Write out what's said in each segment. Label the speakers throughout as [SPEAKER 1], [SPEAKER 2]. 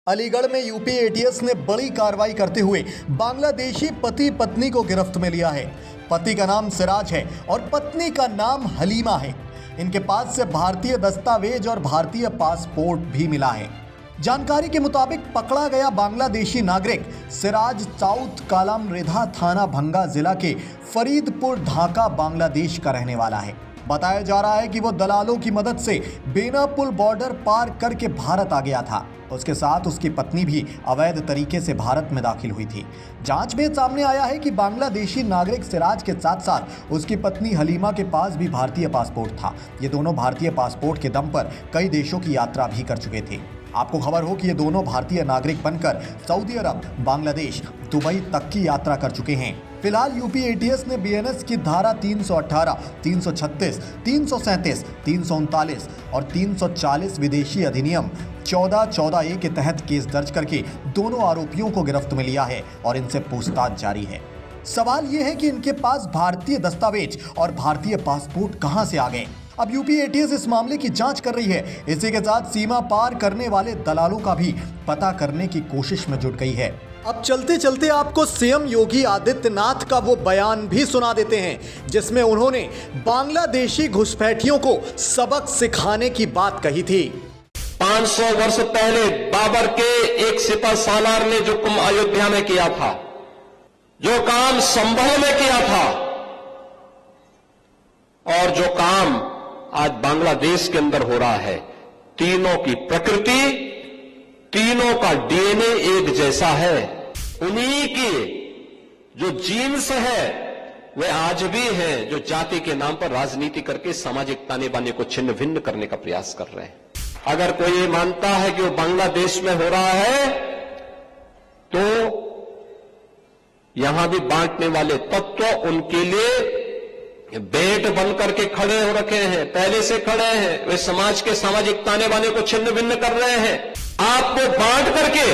[SPEAKER 1] अलीगढ़ में UP ATS ने बड़ी कार्रवाई करते हुए बांग्लादेशी पति पत्नी को गिरफ्त में लिया है। पति का नाम सिराज है और पत्नी का नाम हलीमा है। इनके पास से भारतीय दस्तावेज और भारतीय पासपोर्ट भी मिला है। जानकारी के मुताबिक पकड़ा गया बांग्लादेशी नागरिक सिराज साउथ कालाम रेधा थाना भंगा जिला के फरीदपुर ढाका बांग्लादेश का रहने वाला है। बताया जा रहा है कि वो दलालों की मदद से बेनापुल बॉर्डर पार करके भारत आ गया था। उसके साथ उसकी पत्नी भी अवैध तरीके से भारत में दाखिल हुई थी। जांच में सामने आया है कि बांग्लादेशी नागरिक सिराज के साथ साथ उसकी पत्नी हलीमा के पास भी भारतीय पासपोर्ट था। ये दोनों भारतीय पासपोर्ट के दम पर कई देशों की यात्रा भी कर चुके थे। आपको खबर हो कि ये दोनों भारतीय नागरिक बनकर सऊदी अरब, बांग्लादेश, दुबई तक की यात्रा कर चुके हैं। फिलहाल यूपी एटीएस ने बीएनएस की धारा 318, 336, 337, 339 और 340 विदेशी अधिनियम 1414A के तहत केस दर्ज करके दोनों आरोपियों को गिरफ्त में लिया है और इनसे पूछताछ जारी है। सवाल यह है कि इनके पास भारतीय दस्तावेज और भारतीय पासपोर्ट कहां से आ गए। अब यूपी एटीएस इस मामले की जांच कर रही है। इसी के साथ सीमा पार करने वाले दलालों का भी पता करने की कोशिश में जुट गई है। अब चलते चलते आपको सीएम योगी आदित्यनाथ का वो बयान भी सुना देते हैं जिसमें उन्होंने बांग्लादेशी घुसपैठियों को सबक सिखाने की बात कही थी।
[SPEAKER 2] 500 वर्ष पहले बाबर के एक सिपह सालार ने जो कुंभ अयोध्या में किया था, जो काम संभल में किया था, और जो काम आज बांग्लादेश के अंदर हो रहा है, तीनों की प्रकृति, तीनों का डीएनए एक जैसा है। उन्हीं की जो जीन्स है वे आज भी हैं, जो जाति के नाम पर राजनीति करके सामाजिक ताने बाने को छिन्न भिन्न करने का प्रयास कर रहे हैं। अगर कोई ये मानता है कि वो बांग्लादेश में हो रहा है, तो यहां भी बांटने वाले तत्व उनके लिए बेट बन करके खड़े हो रखे हैं, पहले से खड़े हैं। वे समाज के सामाजिक ताने बाने को छिन्न भिन्न कर रहे हैं। आपको बांट करके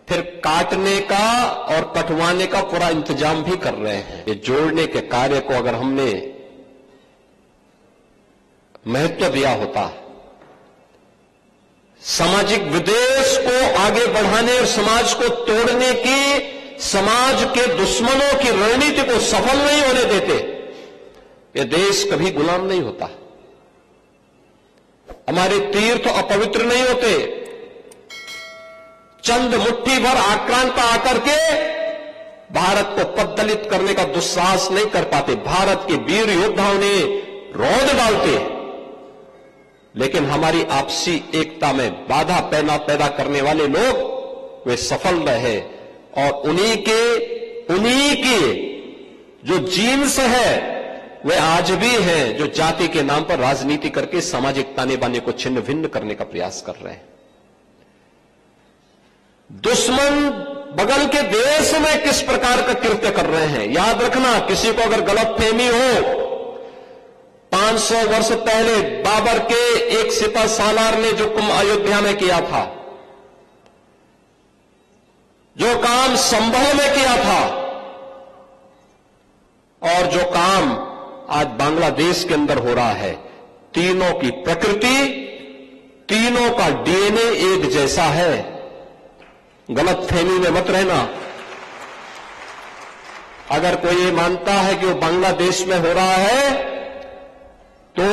[SPEAKER 2] फिर काटने का और कटवाने का पूरा इंतजाम भी कर रहे हैं। ये जोड़ने के कार्य को अगर हमने महत्व दिया होता, सामाजिक विद्वेष को आगे बढ़ाने और समाज को तोड़ने की समाज के दुश्मनों की रणनीति को सफल नहीं होने देते, ये देश कभी गुलाम नहीं होता। हमारे तीर्थ अपवित्र नहीं होते। चंद मुट्ठी भर आक्रांता आकर के भारत को पद्दलित करने का दुस्साहस नहीं कर पाते। भारत के वीर योद्धाओं ने रौंद डालते, लेकिन हमारी आपसी एकता में बाधा पैदा करने वाले लोग वे सफल रहे। और उन्हीं की जो जीन्स है वे आज भी हैं, जो जाति के नाम पर राजनीति करके सामाजिक ताने बाने को छिन्न भिन्न करने का प्रयास कर रहे हैं। दुश्मन बगल के देश में किस प्रकार का कृत्य कर रहे हैं, याद रखना। किसी को अगर गलतफहमी हो, 500 वर्ष पहले बाबर के एक सिपह सालार ने जो कुंभ अयोध्या में किया था, जो काम संभल में किया था, और जो काम आज बांग्लादेश के अंदर हो रहा है, तीनों की प्रकृति, तीनों का डीएनए एक जैसा है। गलतफहमी में मत रहना। अगर कोई ये मानता है कि वो बांग्लादेश में हो रहा है, तो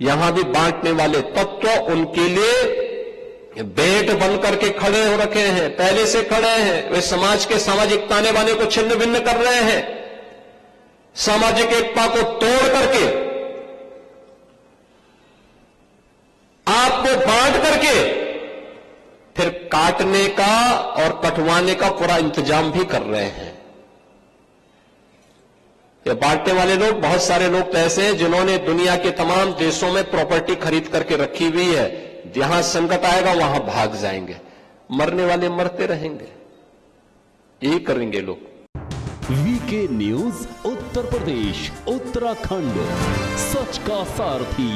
[SPEAKER 2] यहां भी बांटने वाले तत्व उनके लिए बेट बन करके खड़े हो रखे हैं, पहले से खड़े हैं। वे समाज के सामाजिक ताने बाने को छिन्न भिन्न कर रहे हैं। सामाजिक एकता को तोड़ करके, आपको बांट करके फिर काटने का और कटवाने का पूरा इंतजाम भी कर रहे हैं। ये बांटने वाले लोग, बहुत सारे लोग तो ऐसे हैं जिन्होंने दुनिया के तमाम देशों में प्रॉपर्टी खरीद करके रखी हुई है। जहां संकट आएगा वहां भाग जाएंगे, मरने वाले मरते रहेंगे। यही करेंगे लोग।
[SPEAKER 3] वीके न्यूज उत्तर प्रदेश, उत्तराखंड, सच का सारथी।